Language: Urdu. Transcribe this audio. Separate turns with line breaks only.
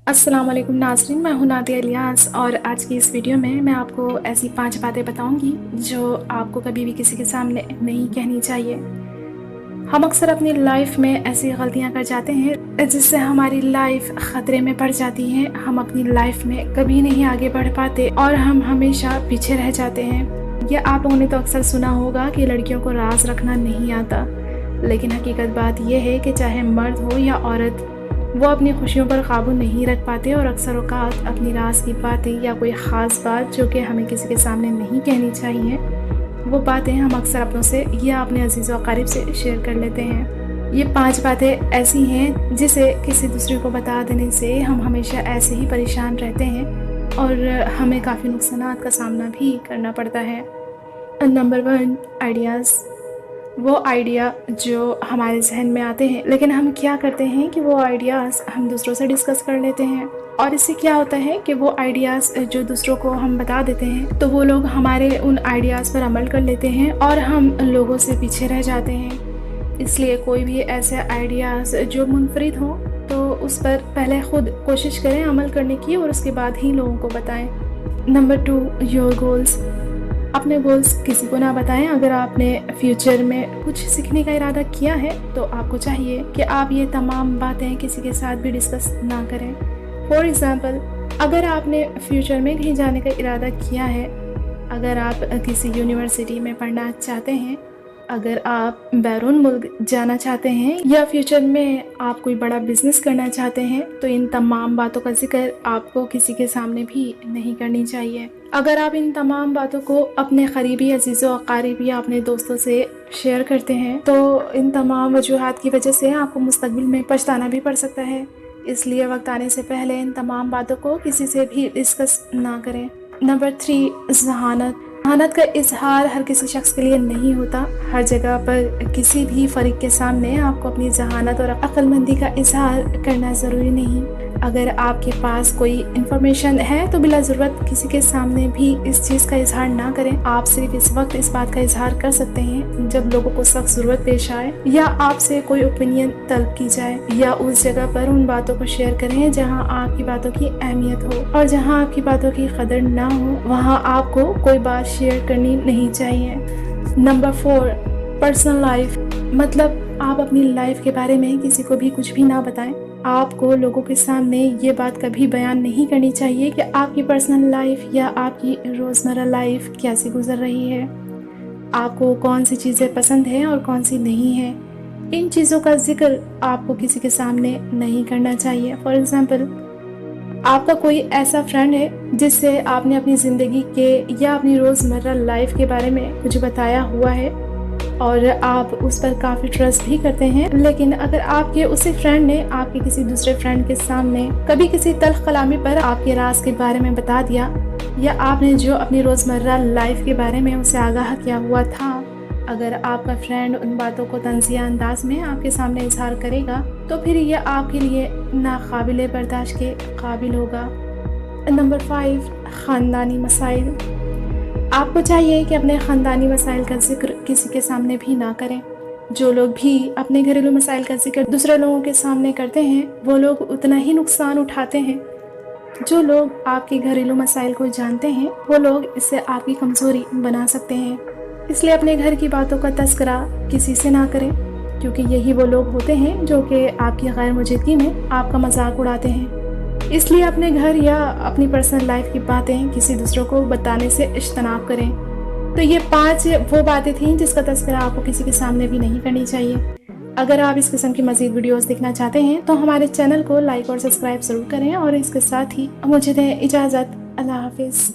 السلام علیکم ناظرین، میں ہوں نادیہ الیاس اور آج کی اس ویڈیو میں آپ کو ایسی 5 باتیں بتاؤں گی جو آپ کو کبھی بھی کسی کے سامنے نہیں کہنی چاہیے۔ ہم اکثر اپنی لائف میں ایسی غلطیاں کر جاتے ہیں جس سے ہماری لائف خطرے میں پڑ جاتی ہے۔ ہم اپنی لائف میں کبھی نہیں آگے بڑھ پاتے اور ہم ہمیشہ پیچھے رہ جاتے ہیں۔ یہ آپ لوگوں نے تو اکثر سنا ہوگا کہ لڑکیوں کو راز رکھنا نہیں آتا، لیکن حقیقت بات یہ ہے کہ چاہے مرد ہو یا عورت، وہ اپنی خوشیوں پر قابو نہیں رکھ پاتے اور اکثر اوقات اپنی راز کی باتیں یا کوئی خاص بات جو کہ ہمیں کسی کے سامنے نہیں کہنی چاہیے، وہ باتیں ہم اکثر اپنوں سے یا اپنے عزیز و اقارب سے شیئر کر لیتے ہیں۔ یہ 5 باتیں ایسی ہیں جسے کسی دوسرے کو بتا دینے سے ہم ہمیشہ ایسے ہی پریشان رہتے ہیں اور ہمیں کافی نقصانات کا سامنا بھی کرنا پڑتا ہے۔ Number 1، ideas. وہ آئیڈیا جو ہمارے ذہن میں آتے ہیں، لیکن ہم کیا کرتے ہیں کہ وہ آئیڈیاز ہم دوسروں سے ڈسکس کر لیتے ہیں، اور اس سے کیا ہوتا ہے کہ وہ آئیڈیاز جو دوسروں کو ہم بتا دیتے ہیں تو وہ لوگ ہمارے ان آئیڈیاز پر عمل کر لیتے ہیں اور ہم لوگوں سے پیچھے رہ جاتے ہیں۔ اس لیے کوئی بھی ایسے آئیڈیاز جو منفرد ہوں تو اس پر پہلے خود کوشش کریں عمل کرنے کی اور اس کے بعد ہی لوگوں کو بتائیں۔ Number 2، your goals. اپنے گولز کسی کو نہ بتائیں۔ اگر آپ نے فیوچر میں کچھ سیکھنے کا ارادہ کیا ہے تو آپ کو چاہیے کہ آپ یہ تمام باتیں کسی کے ساتھ بھی ڈسکس نہ کریں۔ فار ایگزامپل، اگر آپ نے فیوچر میں کہیں جانے کا ارادہ کیا ہے، اگر آپ کسی یونیورسٹی میں پڑھنا چاہتے ہیں، اگر آپ بیرون ملک جانا چاہتے ہیں یا فیوچر میں آپ کوئی بڑا بزنس کرنا چاہتے ہیں، تو ان تمام باتوں کا ذکر آپ کو کسی کے سامنے بھی نہیں کرنی چاہیے۔ اگر آپ ان تمام باتوں کو اپنے قریبی عزیز و اقارب یا اپنے دوستوں سے شیئر کرتے ہیں تو ان تمام وجوہات کی وجہ سے آپ کو مستقبل میں پچھتانا بھی پڑ سکتا ہے۔ اس لیے وقت آنے سے پہلے ان تمام باتوں کو کسی سے بھی ڈسکس نہ کریں۔ نمبر 3، ذہانت۔ ذہانت کا اظہار ہر کسی شخص کے لیے نہیں ہوتا۔ ہر جگہ پر کسی بھی فریق کے سامنے آپ کو اپنی ذہانت اور عقل مندی کا اظہار کرنا ضروری نہیں۔ اگر آپ کے پاس کوئی انفارمیشن ہے تو بلا ضرورت کسی کے سامنے بھی اس چیز کا اظہار نہ کریں۔ آپ صرف اس وقت اس بات کا اظہار کر سکتے ہیں جب لوگوں کو سخت ضرورت پیش آئے یا آپ سے کوئی اوپینین طلب کی جائے، یا اس جگہ پر ان باتوں کو شیئر کریں جہاں آپ کی باتوں کی اہمیت ہو، اور جہاں آپ کی باتوں کی قدر نہ ہو وہاں آپ کو کوئی بات شیئر کرنی نہیں چاہیے۔ Number 4، personal life. مطلب آپ اپنی لائف کے بارے میں کسی کو بھی کچھ بھی نہ بتائیں۔ آپ کو لوگوں کے سامنے یہ بات کبھی بیان نہیں کرنی چاہیے کہ آپ کی پرسنل لائف یا آپ کی روزمرہ لائف کیسی گزر رہی ہے، آپ کو کون سی چیزیں پسند ہیں اور کون سی نہیں ہیں۔ ان چیزوں کا ذکر آپ کو کسی کے سامنے نہیں کرنا چاہیے۔ فار ایگزامپل، آپ کا کوئی ایسا فرینڈ ہے جس سے آپ نے اپنی زندگی کے یا اپنی روزمرہ لائف کے بارے میں کچھ بتایا ہوا ہے اور آپ اس پر کافی ٹرسٹ بھی کرتے ہیں، لیکن اگر آپ کے اسی فرینڈ نے آپ کے کسی دوسرے فرینڈ کے سامنے کبھی کسی تلخ کلامی پر آپ کے راز کے بارے میں بتا دیا، یا آپ نے جو اپنی روزمرہ لائف کے بارے میں اسے آگاہ کیا ہوا تھا، اگر آپ کا فرینڈ ان باتوں کو طنزیہ انداز میں آپ کے سامنے اظہار کرے گا تو پھر یہ آپ کے لیے ناقابل برداشت کے قابل ہوگا۔ نمبر 5، خاندانی مسائل۔ آپ کو چاہیے کہ اپنے خاندانی مسائل کا ذکر کسی کے سامنے بھی نہ کریں۔ جو لوگ بھی اپنے گھریلو مسائل کا ذکر دوسرے لوگوں کے سامنے کرتے ہیں وہ لوگ اتنا ہی نقصان اٹھاتے ہیں۔ جو لوگ آپ کے گھریلو مسائل کو جانتے ہیں وہ لوگ اس سے آپ کی کمزوری بنا سکتے ہیں۔ اس لیے اپنے گھر کی باتوں کا تذکرہ کسی سے نہ کریں، کیونکہ یہی وہ لوگ ہوتے ہیں جو کہ آپ کی غیر موجودگی میں آپ کا مذاق اڑاتے ہیں۔ اس لیے اپنے گھر یا اپنی پرسنل لائف کی باتیں کسی دوسروں کو بتانے سے اجتناب کریں۔ تو یہ 5 وہ باتیں تھیں جس کا تذکرہ آپ کو کسی کے سامنے بھی نہیں کرنی چاہیے۔ اگر آپ اس قسم کی مزید ویڈیوز دیکھنا چاہتے ہیں تو ہمارے چینل کو لائک اور سبسکرائب ضرور کریں، اور اس کے ساتھ ہی مجھے دیں اجازت۔ اللہ حافظ۔